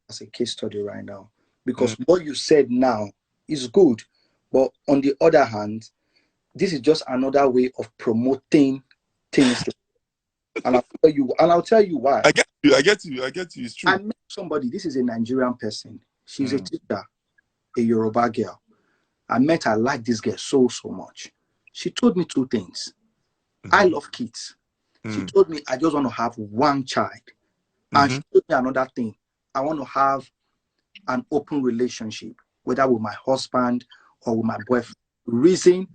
as a case study right now because what you said now is good, but on the other hand, this is just another way of promoting things. And I'll tell you why. I get you. It's true. I met somebody. This is a Nigerian person. She's a teacher, a Yoruba girl. I met her. I like this girl so much. She told me two things. I love kids. She told me I just want to have one child. And she told me another thing. I want to have an open relationship, whether with my husband or with my boyfriend. Reason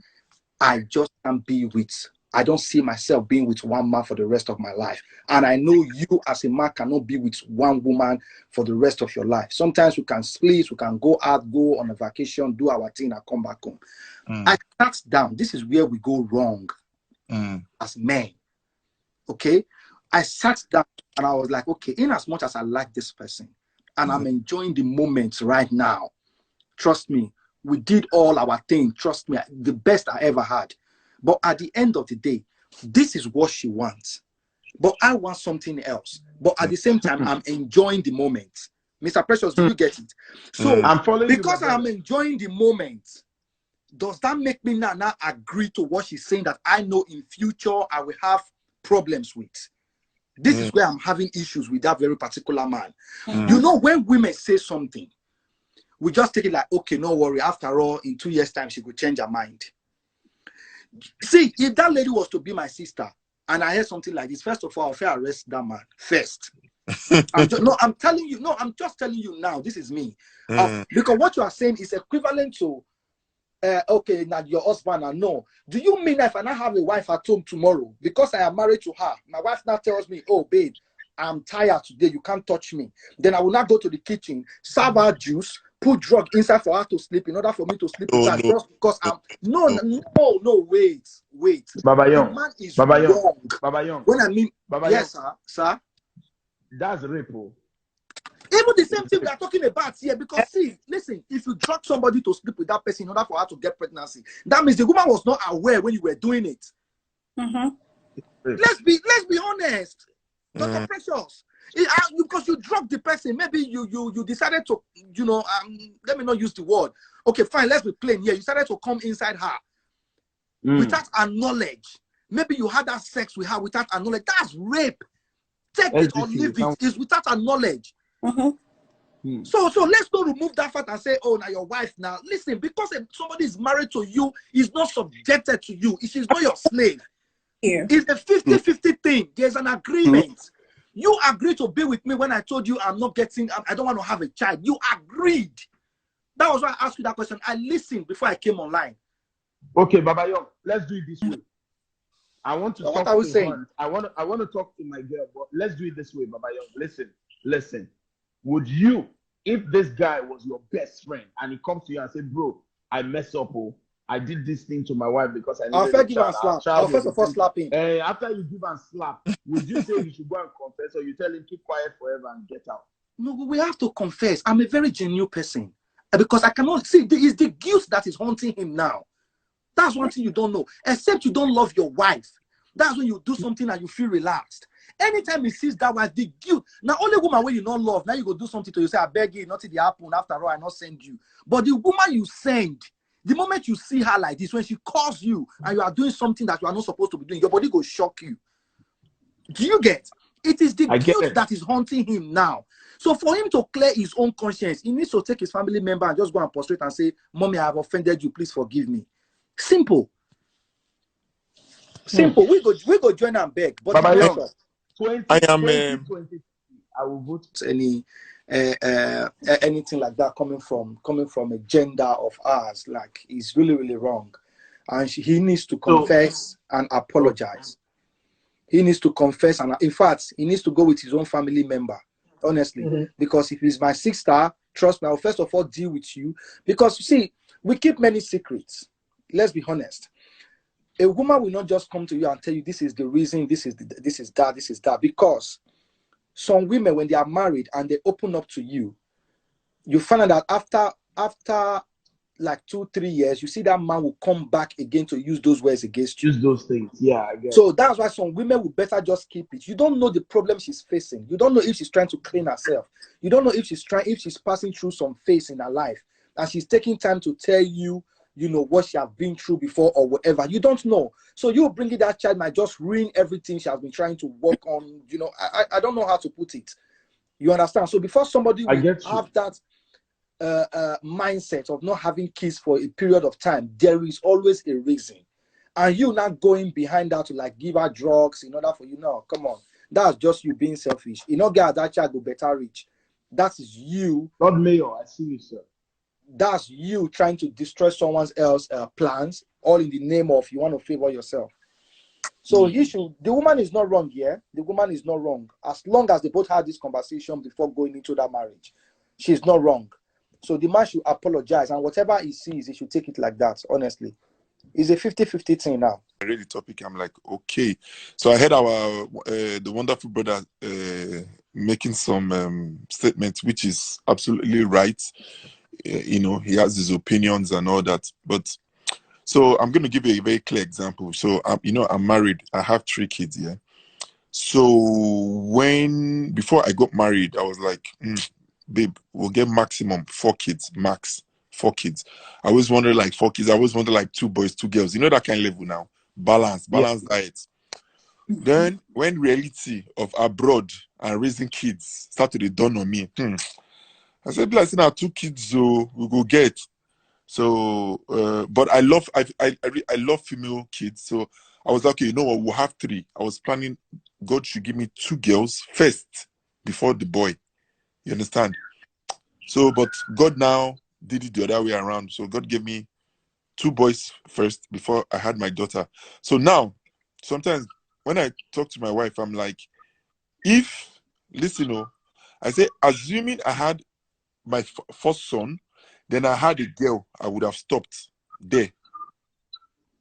I just can't be with. I don't see myself being with one man for the rest of my life. And I know you as a man cannot be with one woman for the rest of your life. Sometimes we can split, we can go out, go on a vacation, do our thing and come back home. I sat down. This is where we go wrong as men. Okay? I sat down and I was like, okay, in as much as I like this person and I'm enjoying the moment right now, trust me, we did all our thing. Trust me, the best I ever had. But at the end of the day, this is what she wants. But I want something else. But at the same time, I'm enjoying the moment. Mr. Precious, do you get it? So I'm following because I'm enjoying the moment, does that make me now agree to what she's saying that I know in future I will have problems with? This is where I'm having issues with that very particular man. You know, when women say something, we just take it like, okay, no worry. After all, in 2 years' time, she could change her mind. See, if that lady was to be my sister, and I heard something like this, first of all, I'll fair arrest that man first. I'm just telling you now, this is me. Because what you are saying is equivalent to, okay, now your husband, I know. Do you mean if I now have a wife at home tomorrow, because I am married to her, my wife now tells me, oh, babe, I'm tired today, you can't touch me. Then I will not go to the kitchen, serve her juice, put drug inside for her to sleep in order for me to sleep with her just because I'm no, wait. Baba Young. The man is Baba Young. wrong. Baba Young. When I mean Baba yes, Young. sir. That's rape. Even the same thing we are talking about here, because see, listen, if you drug somebody to sleep with that person in order for her to get pregnancy, that means the woman was not aware when you were doing it. Let's be honest. Dr. Precious. Because you drugged the person, maybe you decided to, let me not use the word. Okay, fine, let's be plain here. You decided to come inside her without her knowledge. Maybe you had that sex with her without her knowledge. That's rape. Take it or leave it. It's without her knowledge. So let's not remove that fact and say, oh, now your wife now. Listen, because if somebody is married to you, is not subjected to you. She's not your slave. It's a 50-50 thing. There's an agreement. You agreed to be with me when I told you I don't want to have a child. You agreed. That was why I asked you that question. I listened before I came online. Okay, Baba Young, let's do it this way. I want to talk what are we saying? her. I want to talk to my girl, but let's do it this way, Baba Young. Listen. Would you, if this guy was your best friend and he comes to you and say, bro, I messed up, I did this thing to my wife because I I'll first give her a slap. I'll first of all slap him. After you give her a slap, would you say he should go and confess, or you tell him keep quiet forever and get out? No, we have to confess. I'm a very genuine person. Because I cannot see, it's the guilt that is haunting him now. That's one thing you don't know. Except you don't love your wife. That's when you do something and you feel relaxed. Anytime he sees that wife, the guilt. Now, only woman when you don't love, now you go do something to you, say, I beg you, nothing happen. After all, I not send you. But the woman you send, the moment you see her like this, when she calls you and you are doing something that you are not supposed to be doing, your body will shock you. Do you get? It is the guilt that is haunting him now. So for him to clear his own conscience, he needs to take his family member and just go and prostrate and say, Mommy, I have offended you. Please forgive me. Simple. We go join and beg. But Baba Young, 2020, I will vote anything like that coming from a gender of ours, like, is really, really wrong. And he needs to confess and apologize. He needs to confess, and in fact, he needs to go with his own family member, honestly. Because if he's my sister, trust me, I'll first of all deal with you. Because you see, we keep many secrets. Let's be honest. A woman will not just come to you and tell you this is the reason, this is that. Because some women, when they are married and they open up to you, you find out that after like 2-3 years, you see that man will come back again to use those words against you. Use those things. Yeah, I guess. So that's why some women will better just keep it. You don't know the problem she's facing. You don't know if she's trying to clean herself. You don't know if she's passing through some phase in her life, and she's taking time to tell you, you know, what she has been through before or whatever. You don't know. So you bringing that child might just ruin everything she has been trying to work on. You know, I don't know how to put it. You understand? So before somebody will have that mindset of not having kids for a period of time, there is always a reason. And you not going behind that to like give her drugs in order for you. No, come on. That's just you being selfish. You know, get that child go better rich. That is you. God mayor, I see you, sir. That's you trying to destroy someone else's plans, all in the name of you want to favor yourself. So the woman is not wrong here. The woman is not wrong. As long as they both had this conversation before going into that marriage, she's not wrong. So the man should apologize, and whatever he sees, he should take it like that, honestly. It's a 50-50 thing now. I read the topic, I'm like, okay. So I heard our the wonderful brother making some statements, which is absolutely right. You know, he has his opinions and all that. But so I'm going to give you a very clear example. So you know, I'm married. I have 3 kids. Yeah. So before I got married, I was like, babe, we'll get maximum 4 kids, max 4 kids. I always wanted like 4 kids. I always wanted like 2 boys, 2 girls. You know that kind of level now. Balanced diet. Then when reality of abroad and raising kids started to dawn on me, I said, "Like, now 2 kids, so we go get." So, but I love female kids. So I was like, okay, you know what? We'll have 3. I was planning God should give me 2 girls first before the boy. You understand? So, but God now did it the other way around. So God gave me 2 boys first before I had my daughter. So now, sometimes when I talk to my wife, I'm like, I say, assuming I had my first son, then I had a girl, I would have stopped there.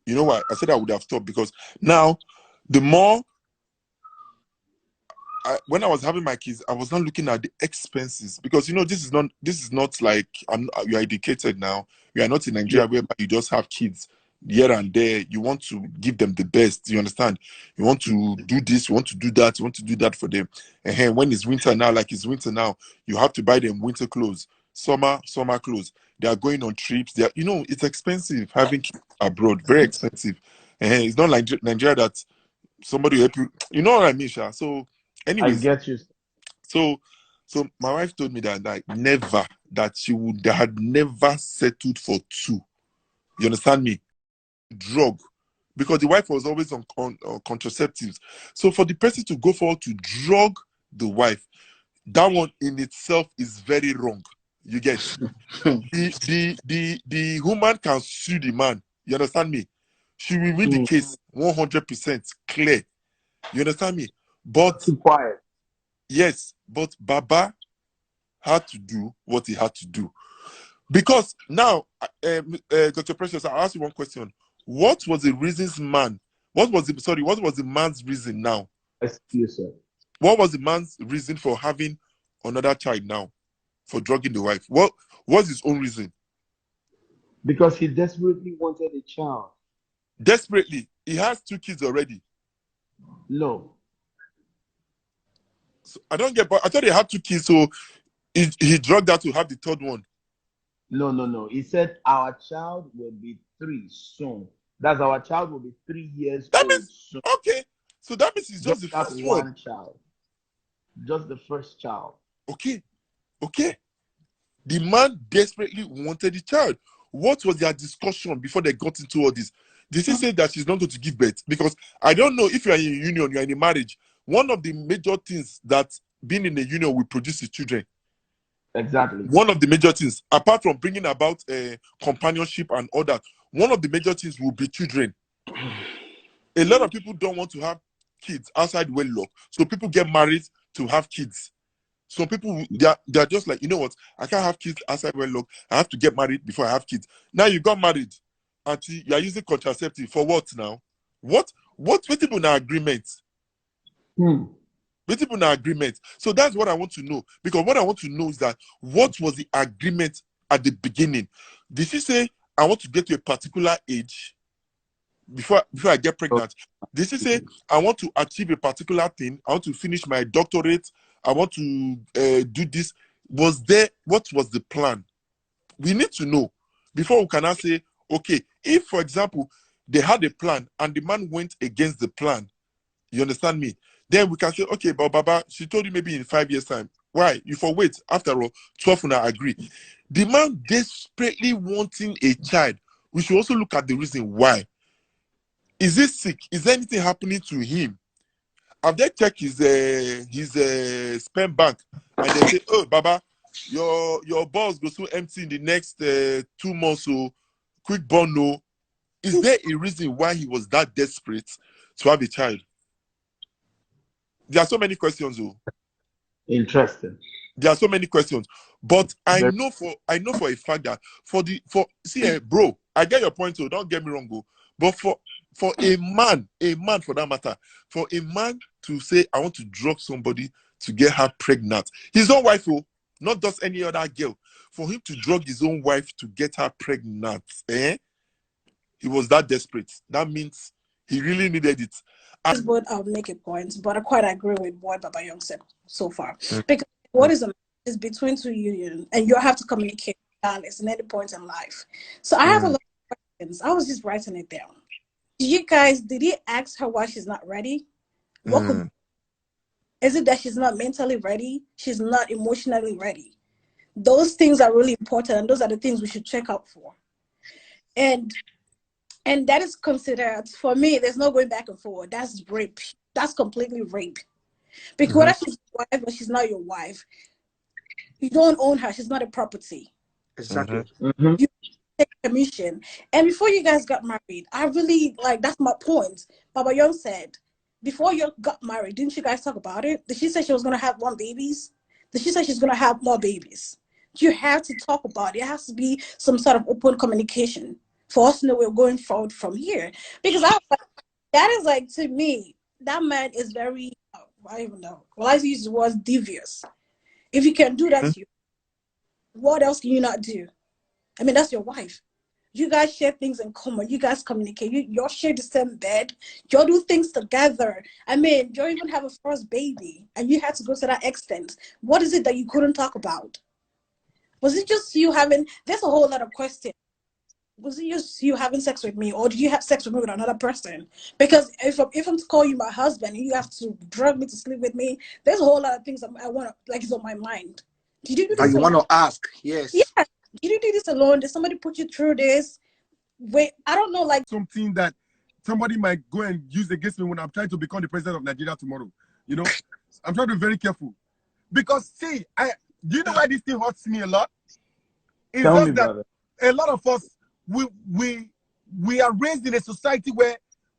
You know why? I said I would have stopped because now, the more, when I was having my kids, I was not looking at the expenses because, you know, this is not like you are educated now. You are not in Nigeria where you just have kids here and there. You want to give them the best. You understand? You want to do this, you want to do that, you want to do that for them. And when it's winter now, like it's winter now, you have to buy them winter clothes, summer clothes. They are going on trips. They are, you know, it's expensive having kids abroad, very expensive. And it's not like Nigeria that somebody will help you. You know what I mean, Sha? So, anyways, I get you. So my wife told me that she had never settled for 2. You understand me? Drug, because the wife was always on contraceptives. So for the person to go forward to drug the wife, that one in itself is very wrong. You get the woman can sue the man. You understand me? She will win the case 100% clear. You understand me? But too quiet. Yes, but Baba had to do what he had to do. Because now, Dr. Precious, I'll ask you one question. What was the man's reason now? Yes, sir. What was the man's reason for having another child now? For drugging the wife? What was his own reason? Because he desperately wanted a child. Desperately? He has 2 kids already. No. So I don't get, but I thought he had 2 kids, so he drugged that to have the 3rd one. No. He said our child will be 3 soon. That's our child will be 3 years that old means, soon. Okay. So that means it's just the first one. Child. Just the first child. Okay. The man desperately wanted the child. What was their discussion before they got into all this? Did she say that she's not going to give birth? Because I don't know if you are in a union, you are in a marriage. One of the major things that being in a union will produce the children. Exactly. One of the major things, apart from bringing about companionship and all that, one of the major things will be children. A lot of people don't want to have kids outside wedlock, so people get married to have kids. Some people, they're just like, you know what, I can't have kids outside wedlock. I have to get married before I have kids. Now you got married, and you are using contraceptive for what now? What people in agreement? With people in agreement. So that's what I want to know. Because what I want to know is that what was the agreement at the beginning? Did she say, I want to get to a particular age before I get pregnant? Did she say, I want to achieve a particular thing? I want to finish my doctorate. I want to do this. What was the plan? We need to know before we can now say, okay, if, for example, they had a plan and the man went against the plan, you understand me? Then we can say, okay, but Baba, she told you maybe in 5 years' time. Why? You for wait. After all, 12 will agree. The man desperately wanting a child. We should also look at the reason why. Is he sick? Is there anything happening to him? Have they checked his sperm bank and they say, oh, Baba, your balls go so empty in the next 2 months, so quick born, no. Is there a reason why he was that desperate to have a child? There are so many questions, though. Interesting. There are so many questions, but I know for a fact that bro, I get your point, so don't get me wrong, bro. But for a man for that matter, for a man to say, I want to drug somebody to get her pregnant, his own wife, not just any other girl, for him to drug his own wife to get her pregnant, he was that desperate. That means he really needed it. But I'll make a point, but I quite agree with what Baba Young said so far. Because what is between two unions, and you have to communicate honest in any point in life. So I have a lot of questions. I was just writing it down. Did he ask her why she's not ready? Is it that she's not mentally ready? She's not emotionally ready? Those things are really important, and those are the things we should check out for. And that is considered, for me, there's no going back and forward. That's rape. That's completely rape. Because whether she's your wife or she's not your wife, you don't own her. She's not a property. Exactly. You take permission. And before you guys got married, I really, that's my point. Baba Young said, before you got married, didn't you guys talk about it? Did she say she was going to have 1 baby? Did she say she's going to have more babies? You have to talk about it. It has to be some sort of open communication for us to know we're going forward from here. Because that is to me, that man is very, I don't even know. Well, I use the word devious. If you can do that to you, what else can you not do? I mean, that's your wife. You guys share things in common. You guys communicate. You all share the same bed. You all do things together. I mean, you even have a first baby, and you had to go to that extent. What is it that you couldn't talk about? Was it just you having? There's a whole lot of questions. Was it just you having sex with me, or did you have sex with me with another person? Because if I'm to call you my husband and you have to drug me to sleep with me, there's a whole lot of things I want to, is on my mind. Did you do this? You want to ask? Yes. Yeah. Did you do this alone? Did somebody put you through this? Wait, I don't know, something that somebody might go and use against me when I'm trying to become the president of Nigeria tomorrow. You know, I'm trying to be very careful. Because see, do you know why this thing hurts me a lot? It's Tell just me, that brother. a lot of us we are raised in a society where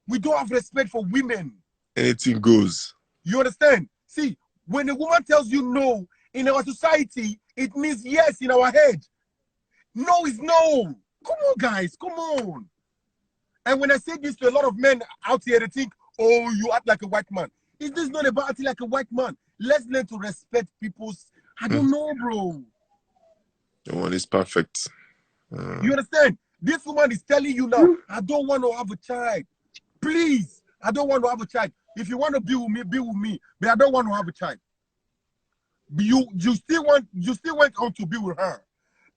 we don't have respect for women. Anything goes. You understand? See, when a woman tells you no in our society, it means yes in our head. No is no. Come on, guys. Come on. And when I say this to a lot of men out here, they think, oh, you act like a white man. Is this not about acting like a white man? Let's learn to respect people's... I don't know, bro. No one is perfect. You understand? This woman is telling you now, I don't want to have a child. Please, I don't want to have a child. If you want to be with me, be with me. But I don't want to have a child. You still went on to be with her.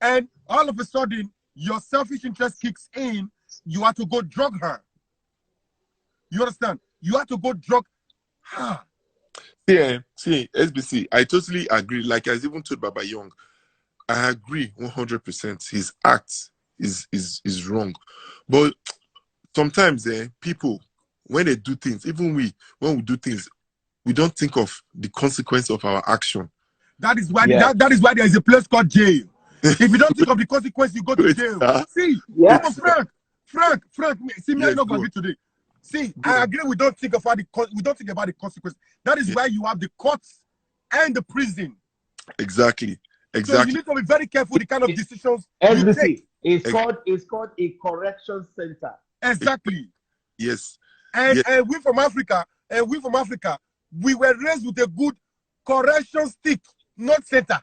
And all of a sudden, your selfish interest kicks in. You have to go drug her. You understand? You have to go drug her. Yeah, see, SBC, I totally agree. Like I even told Baba Young, I agree 100%. His act is wrong. But sometimes people, when they do things, even when we do things, we don't think of the consequence of our action. That is why that is why there is a place called jail. If you don't think of the consequence, you go to jail. See, Frank, see me, I'm not going to be today. See, I agree. We don't think about the consequence. That is why you have the courts and the prison. Exactly. So you need to be very careful the kind of decisions you take. It's called a correction center. Exactly. Yes. And we from Africa, we were raised with a good correction stick, not center.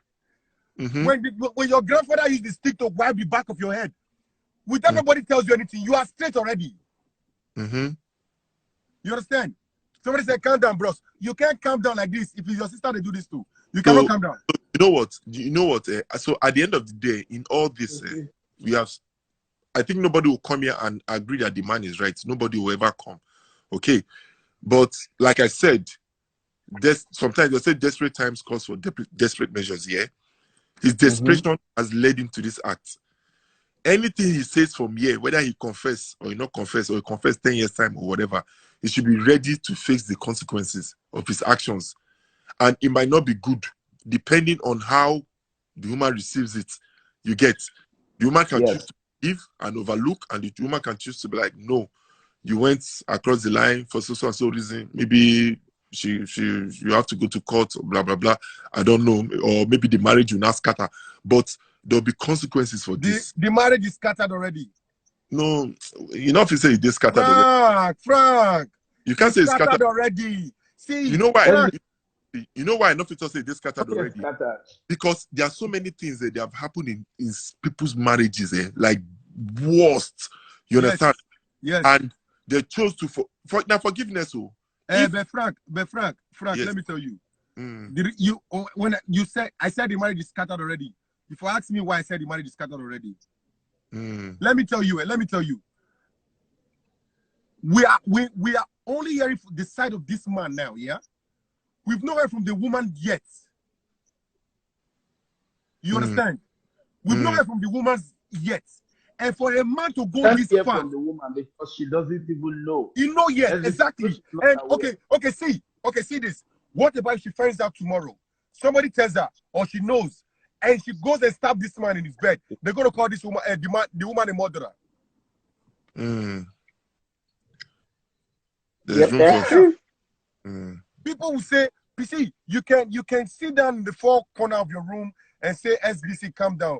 When your grandfather used the stick to wipe the back of your head, without nobody tells you anything, you are straight already. You understand? Somebody said, calm down, bros. You can't calm down like this if it's your sister they do this too. You cannot calm down. You know what? So at the end of the day, in all this, we have. I think nobody will come here and agree that the man is right. Nobody will ever come. Okay, but like I said, sometimes they say desperate times calls for desperate measures. Yeah, his desperation has led him to this act. Anything he says from here, whether he confess or he not confess, or he confess 10 years time or whatever, he should be ready to face the consequences of his actions. And it might not be good, depending on how the woman receives it. You get, the woman can choose to give and overlook, and the woman can choose to be like, no, you went across the line for so and so reason. Maybe you have to go to court, or blah blah blah. I don't know, or maybe the marriage will not scatter, but there'll be consequences for this. The marriage is scattered already. No, you know if you say it is scattered already. Frank, you can't say it's scattered already. See, you know why? You know why enough people say this scattered already? Scattered. Because there are so many things that have happened in people's marriages, like worst. You understand? Yes. And they chose to for forgiveness. But Frank, yes. let me tell you. When you said I said the marriage is scattered already. If you ask me why I said the marriage is scattered already, let me tell you. We are only hearing the side of this man now, yeah? We've not heard from the woman yet. You understand? We've not heard from the woman yet. And for a man to go this far from the woman because she doesn't even know. You know yet, exactly. And see this. What about if she finds out tomorrow? Somebody tells her, or she knows, and she goes and stabs this man in his bed. They're gonna call this woman the woman a murderer. People will say, PC, you can sit down in the four corner of your room and say, SBC, calm down.